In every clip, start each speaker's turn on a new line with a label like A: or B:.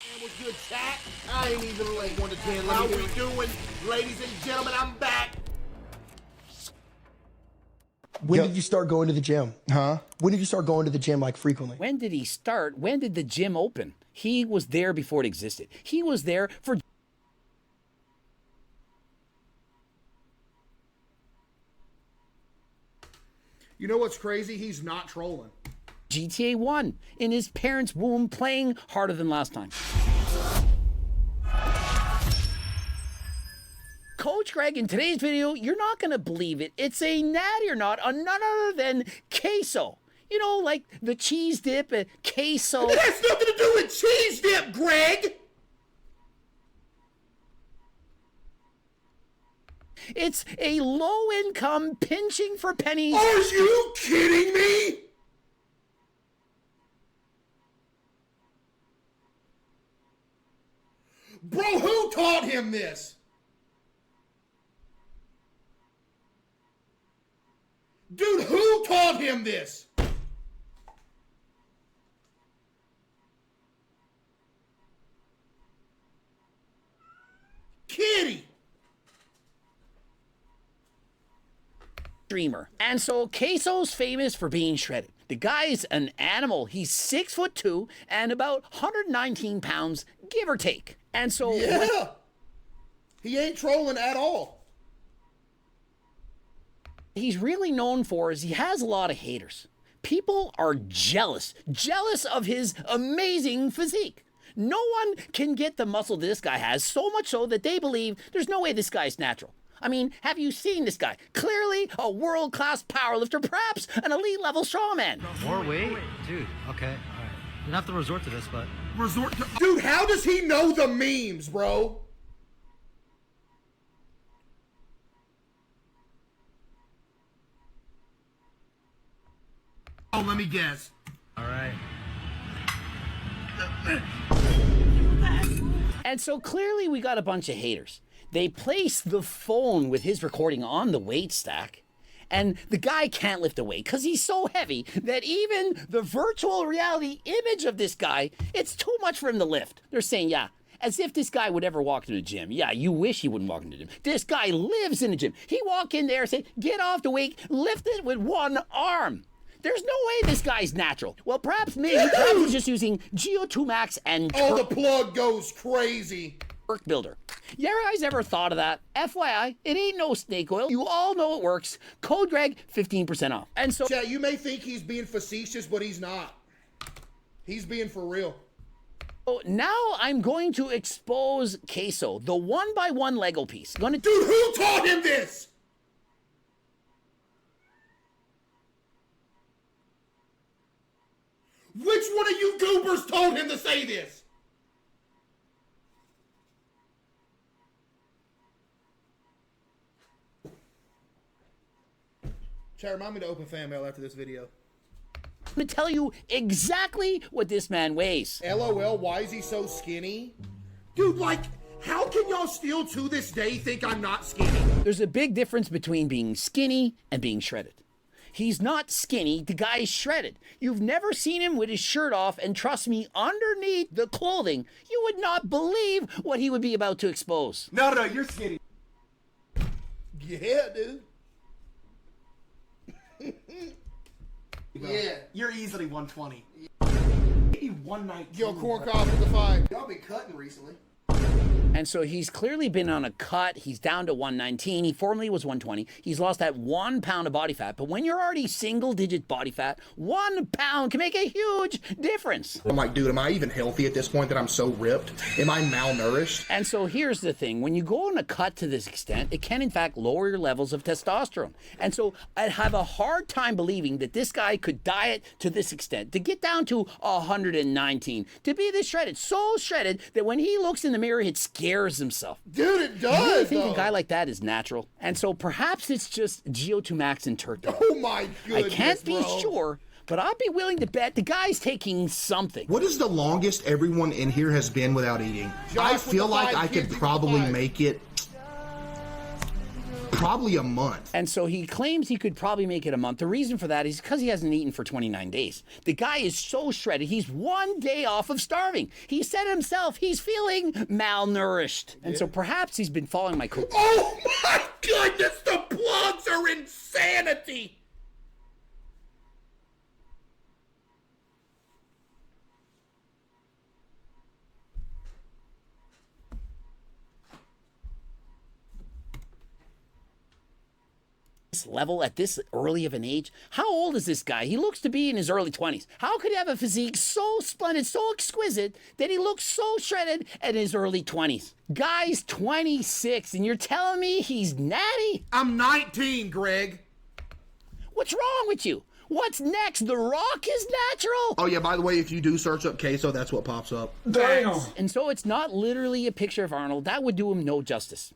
A: Was good chat. I ain't even late. 1 to 10. How we doing, ladies and gentlemen? I'm back.
B: When did you start going to the gym?
C: Huh?
B: When did you start going to the gym, like, frequently?
D: When did he start? When did the gym open? He was there before it existed. He was there for...
A: You know what's crazy? He's not trolling.
D: GTA 1 in his parents' womb, playing harder than last time. Coach Greg, in today's video, you're not going to believe it. It's a natty or not, none other than Caseoh. You know, like the cheese dip at Caseoh.
A: It has nothing to do with cheese dip, Greg!
D: It's a low-income pinching for pennies.
A: Are you kidding me? Bro, who taught him this? Dude, who taught him this? Kitty!
D: Streamer. And so Caseoh's famous for being shredded. The guy's an animal. He's 6'2" and about 119 pounds, give or take. And so
A: yeah, he ain't trolling at all.
D: He's really known for is he has a lot of haters. People are jealous of his amazing physique. No one can get the muscle this guy has, so much so that they believe there's no way this guy's natural. I mean, have you seen this guy? Clearly a world-class powerlifter, perhaps an elite-level strongman.
E: More weight? Dude, okay, all right. You don't have to resort to this, but...
A: Resort to... Dude, how does he know the memes, bro? Oh, let me guess.
E: All right.
D: And so clearly we got a bunch of haters. They place the phone with his recording on the weight stack, and the guy can't lift a weight because he's so heavy that even the virtual reality image of this guy, it's too much for him to lift. They're saying, yeah, as if this guy would ever walk into the gym. Yeah, you wish he wouldn't walk into the gym. This guy lives in the gym. He walk in there and say, get off the weight, lift it with one arm. There's no way this guy's natural. Well, perhaps maybe he's just using Geo2 Max and...
A: Oh, the plug goes crazy.
D: Work builder. You guys ever thought of that? FYI, it ain't no snake oil. You all know it works. Code Greg, 15% off. And so...
A: Chat, you may think he's being facetious, but he's not. He's being for real.
D: So now I'm going to expose Caseoh, the 1x1 Lego piece.
A: Dude, who taught him this? Which one of you goobers told him to say this? Chat, remind me to open fan mail after this video.
D: I'm going to tell you exactly what this man weighs.
A: LOL, why is he so skinny? Dude, like, how can y'all still to this day think I'm not skinny?
D: There's a big difference between being skinny and being shredded. He's not skinny, the guy's shredded. You've never seen him with his shirt off, and trust me, underneath the clothing, you would not believe what he would be about to expose.
C: No, you're skinny.
A: Yeah, dude.
C: Yeah. You're easily 120. Maybe 119.
A: Yo, corn cob with the five.
C: Y'all been cutting recently.
D: And so he's clearly been on a cut. He's down to 119. He formerly was 120. He's lost that 1 pound of body fat. But when you're already single-digit body fat, 1 pound can make a huge difference.
F: I'm like, dude, am I even healthy at this point that I'm so ripped? Am I malnourished?
D: And so here's the thing. When you go on a cut to this extent, it can, in fact, lower your levels of testosterone. And so I have a hard time believing that this guy could diet to this extent, to get down to 119, to be this shredded, so shredded that when he looks in the mirror, it scares himself.
A: Dude, it does.
D: You really think
A: though.
D: a guy like that is natural? And so perhaps it's just Geo2 Max and turkey.
A: Oh my goodness,
D: I can't be
A: bro.
D: sure, but I'd be willing to bet the guy's taking something.
F: What is the longest everyone in here has been without eating?
A: Josh
F: I
A: with
F: feel
A: the
F: like
A: five,
F: I
A: kids
F: could
A: with the
F: probably
A: five.
F: make it probably a month.
D: And so he claims he could probably make it a month. The reason for that is because he hasn't eaten for 29 days. The guy is so shredded, he's 1 day off of starving. He said himself he's feeling malnourished. And so perhaps he's been following my coach.
A: Oh my goodness, the plugs are insanity!
D: Level at this early of an age. How old is this guy? He looks to be in his early 20s. How could he have a physique so splendid, so exquisite, that he looks so shredded at his early 20s? Guy's 26, and you're telling me he's natty?
A: I'm 19, Greg.
D: What's wrong with you? What's next? The Rock is natural?
F: Oh yeah, by the way, if you do search up Caseoh, that's what pops up.
B: Damn.
D: And so it's not literally a picture of Arnold. That would do him no justice.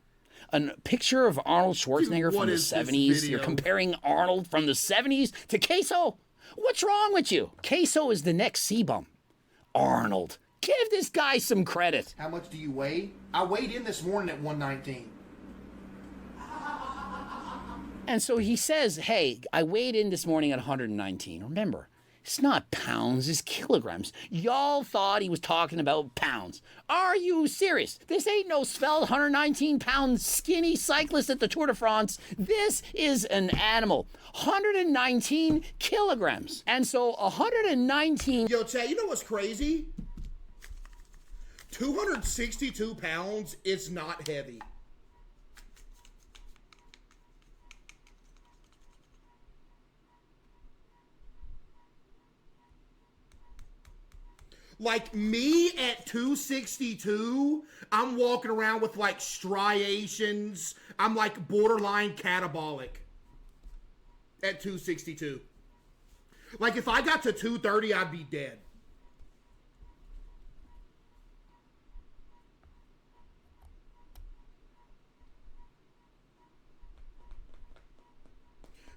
D: A picture of Arnold Schwarzenegger
A: Dude,
D: from the
A: is this
D: 70s.
A: video?
D: You're comparing Arnold from the 70s to Caseoh? What's wrong with you? Caseoh is the next C-bum. Arnold. Give this guy some credit.
F: How much do you weigh? I weighed in this morning at 119.
D: And so he says, hey, I weighed in this morning at 119. Remember, it's not pounds, it's kilograms. Y'all thought he was talking about pounds. Are you serious? This ain't no svelte 119-pound skinny cyclist at the Tour de France. This is an animal. 119 kilograms. And so 119...
A: Yo, Chad, you know what's crazy? 262 pounds is not heavy. Like me at 262, I'm walking around with like striations. I'm like borderline catabolic at 262. Like if I got to 230, I'd be dead.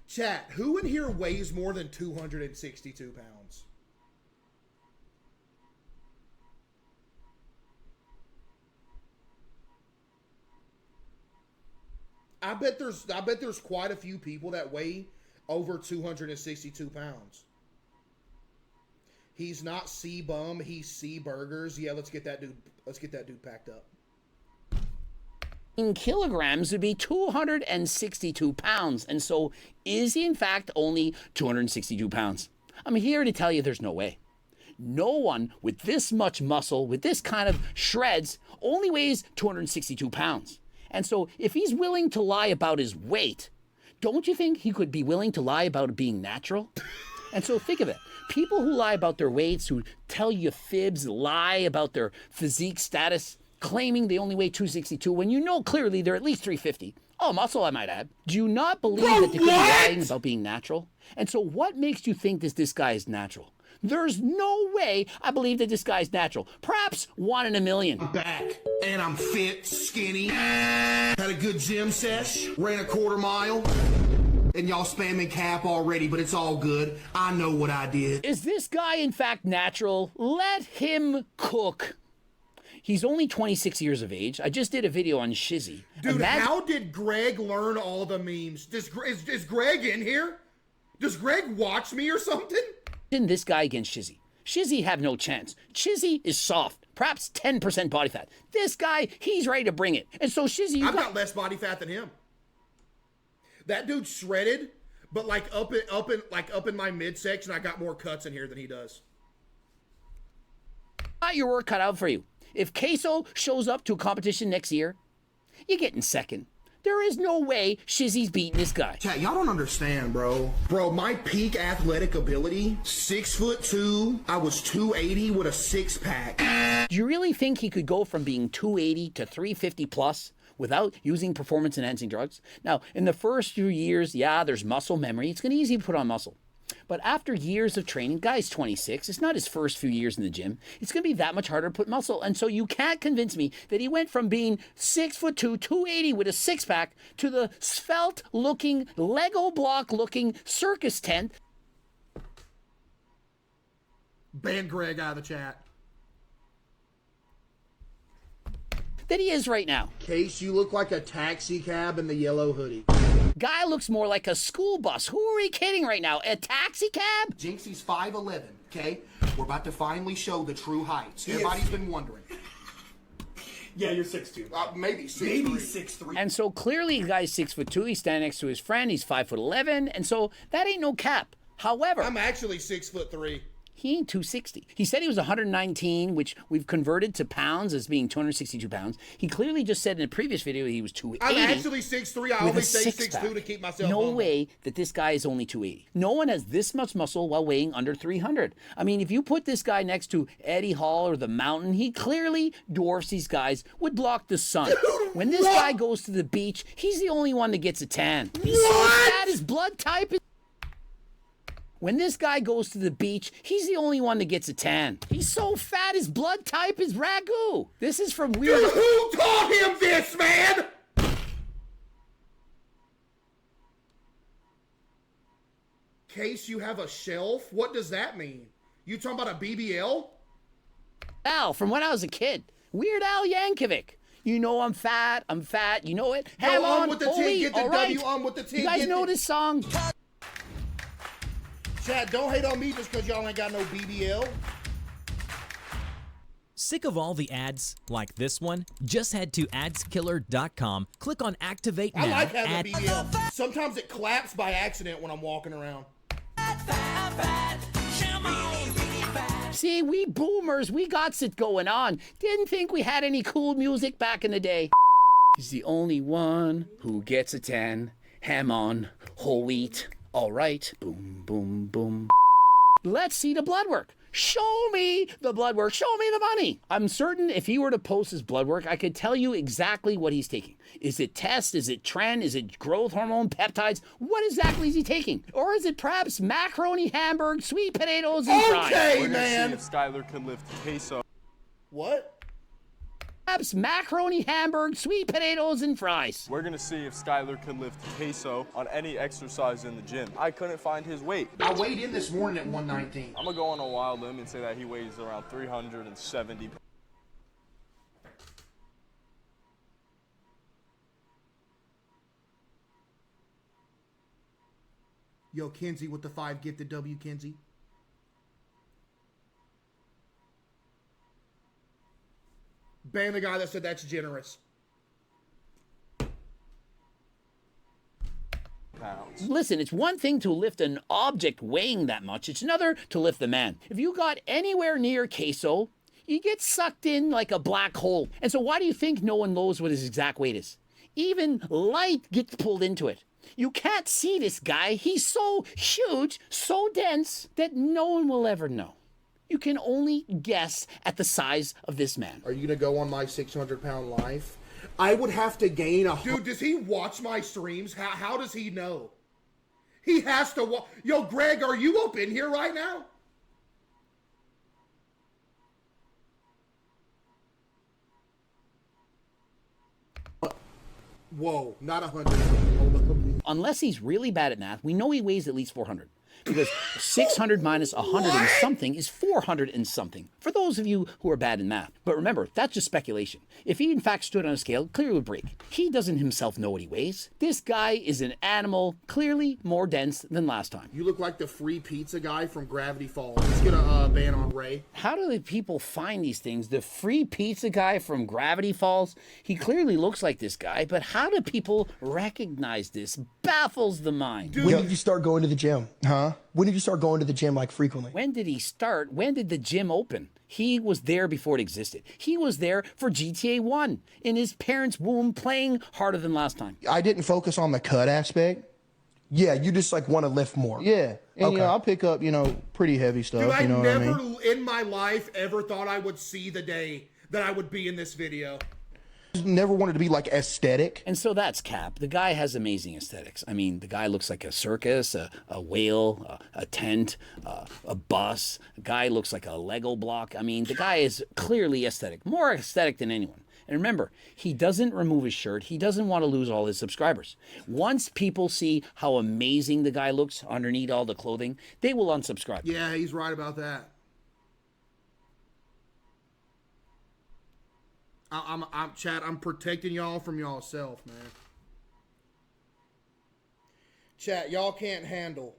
A: Chat, who in here weighs more than 262 pounds? I bet there's quite a few people that weigh over 262 pounds. He's not C-bum, he's C-burgers. Yeah, let's get that dude packed up.
D: In kilograms would be 262 pounds. And so is he in fact only 262 pounds? I'm here to tell you there's no way. No one with this much muscle, with this kind of shreds, only weighs 262 pounds. And so if he's willing to lie about his weight, don't you think he could be willing to lie about it being natural? And so think of it. People who lie about their weights, who tell you fibs, lie about their physique status, claiming they only weigh 262 when you know clearly they're at least 350. Oh, muscle, I might add. Do you not believe that they could be lying about being natural? And so what makes you think this guy is natural? There's no way I believe that this guy's natural. Perhaps 1 in a million.
A: I'm back, and I'm fit, skinny, had a good gym sesh, ran a quarter mile, and y'all spamming cap already, but it's all good. I know what I did.
D: Is this guy in fact natural? Let him cook. He's only 26 years of age. I just did a video on Shizzy.
A: Dude, how did Greg learn all the memes? Is Greg in here? Does Greg watch me or something?
D: Imagine this guy against Shizzy. Shizzy have no chance. Shizzy is soft, perhaps 10% body fat. This guy, he's ready to bring it. And so Shizzy,
A: I've got less body fat than him. That dude's shredded, but like up in my midsection, I got more cuts in here than he does.
D: got your work cut out for you. If Caseoh shows up to a competition next year, you're getting second. There is no way Shizzy's beating this guy.
F: Chat, y'all don't understand, bro.
A: Bro, my peak athletic ability, 6'2", I was 280 with a 6-pack.
D: Do you really think he could go from being 280 to 350 plus without using performance-enhancing drugs? Now, in the first few years, yeah, there's muscle memory. It's going to be easy to put on muscle. But after years of training, guy's 26, it's not his first few years in the gym. It's going to be that much harder to put muscle. And so you can't convince me that he went from being 6'2", 280 with a six-pack to the svelte-looking, Lego block-looking circus tent.
A: Ban Greg out of the chat.
D: That he is right now.
A: Case, you look like a taxi cab in the yellow hoodie.
D: Guy looks more like a school bus. Who are we kidding right now? A taxi cab?
F: Jinxie's 5'11", okay? We're about to finally show the true heights. Everybody's been wondering.
C: Yeah, you're 6'2".
F: Maybe 6'3".
C: Maybe 6'3".
D: And so clearly the guy's 6'2". He's standing next to his friend. He's 5'11", and so that ain't no cap. However,
A: I'm actually 6'3".
D: he ain't 260. He said he was 119, which we've converted to pounds as being 262 pounds. He clearly just said in a previous video he was 280.
A: I'm actually 6'3". I
D: with
A: only
D: a
A: say
D: six-pack.
A: 6'2" to keep myself
D: No
A: humble.
D: way that this guy is only 280. No one has this much muscle while weighing under 300. I mean, if you put this guy next to Eddie Hall or The Mountain, he clearly dwarfs these guys, would block the sun. When this guy goes to the beach, he's the only one that gets a tan. He's so fat, his blood type is... When this guy goes to the beach, he's the only one that gets a tan. He's so fat, his blood type is ragu. This is from Weird...
A: Dude, who taught him this, man? Case, you have a shelf? What does that mean? You talking about a BBL?
D: Al from when I was a kid. Weird Al Yankovic. You know I'm fat, you know it.
A: Go
D: Ham
A: on
D: on,
A: with the
D: holy,
A: 10, get the
D: all right.
A: W on with the 10.
D: You guys
A: get
D: know
A: the...
D: this song?
A: Chad, don't hate on me just because y'all ain't got no BBL.
G: Sick of all the ads like this one? Just head to adskiller.com, click on Activate Now.
A: I like having a BBL. Sometimes it claps by accident when I'm walking around.
D: See, we boomers, we got it going on. Didn't think we had any cool music back in the day. He's the only one who gets a 10. Ham on, whole wheat. All right. Boom, boom, boom. Let's see the blood work. Show me the blood work. Show me the money. I'm certain if he were to post his blood work, I could tell you exactly what he's taking. Is it test? Is it trend? Is it growth hormone, peptides? What exactly is he taking? Or is it perhaps macaroni, hamburg, sweet potatoes, and fries?
A: Okay, man.
H: If Skylar can lift Caseoh.
A: What?
D: Perhaps macaroni, hamburg, sweet potatoes, and fries.
H: We're gonna see if Skylar can lift Caseoh on any exercise in the gym. I couldn't find his weight.
F: I weighed in this morning at 119.
H: I'm gonna go on a wild limb and say that he weighs around 370.
A: Yo, Kenzie with the 5 gifted W, Kenzie. Ban the guy that said that's generous.
H: Pounds.
D: Listen, it's one thing to lift an object weighing that much. It's another to lift the man. If you got anywhere near Caseoh, you get sucked in like a black hole. And so why do you think no one knows what his exact weight is? Even light gets pulled into it. You can't see this guy. He's so huge, so dense, that no one will ever know. You can only guess at the size of this man.
F: Are you gonna go on my 600-pound life? I would have to gain a...
A: Dude, does he watch my streams? How does he know? He has to watch. Yo, Greg, are you up in here right now? Whoa, not 100. Hold up.
D: Unless he's really bad at math, we know he weighs at least 400. Because 600 minus 100 and something is 400 and something, for those of you who are bad in math. But remember, that's just speculation. If he in fact stood on a scale, clearly would break. He doesn't himself know what he weighs. This guy is an animal, clearly more dense than last time.
A: You look like the free pizza guy from Gravity Falls. Let's get a ban on Ray.
D: How do the people find these things? The free pizza guy from Gravity Falls? He clearly looks like this guy, but how do people recognize this? Baffles the mind.
B: When did you start going to the gym? Huh? When did you start going to the gym like frequently?
D: When did he start? When did the gym open? He was there before it existed. He was there for GTA 1 in his parents' womb playing harder than last time.
I: I didn't focus on the cut aspect.
B: Yeah, you just like want to lift more.
I: Yeah. And,
B: Okay.
I: I'll pick up, pretty heavy stuff.
A: Dude, I
I: you know what I
A: never
I: mean?
A: in my life ever thought I would see the day that I would be in this video.
I: Never wanted to be like aesthetic.
D: And so that's Cap. The guy has amazing aesthetics. I mean, the guy looks like a circus, a whale, a tent, a bus. The guy looks like a Lego block. I mean, the guy is clearly aesthetic, more aesthetic than anyone. And remember, he doesn't remove his shirt. He doesn't want to lose all his subscribers. Once people see how amazing the guy looks underneath all the clothing, they will unsubscribe.
A: Yeah, he's right about that. I'm Chad, I'm protecting y'all from y'all self, man. Chat, y'all can't handle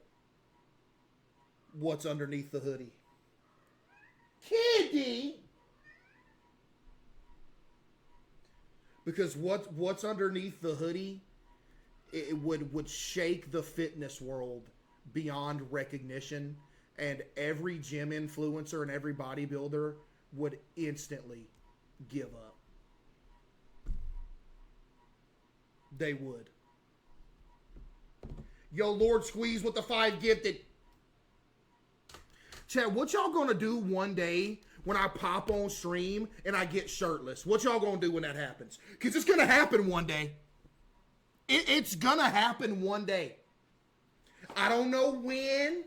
A: what's underneath the hoodie. Kitty! Because what's underneath the hoodie, it would shake the fitness world beyond recognition, and every gym influencer and every bodybuilder would instantly give up. They would. Yo, Lord Squeeze with the 5 gifted. Chad, what y'all gonna do one day when I pop on stream and I get shirtless? What y'all gonna do when that happens? Because it's gonna happen one day. It's gonna happen one day. I don't know when.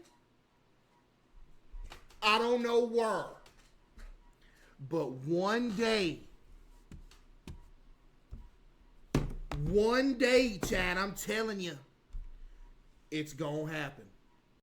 A: I don't know where. But one day, Chad, I'm telling you, it's gonna happen.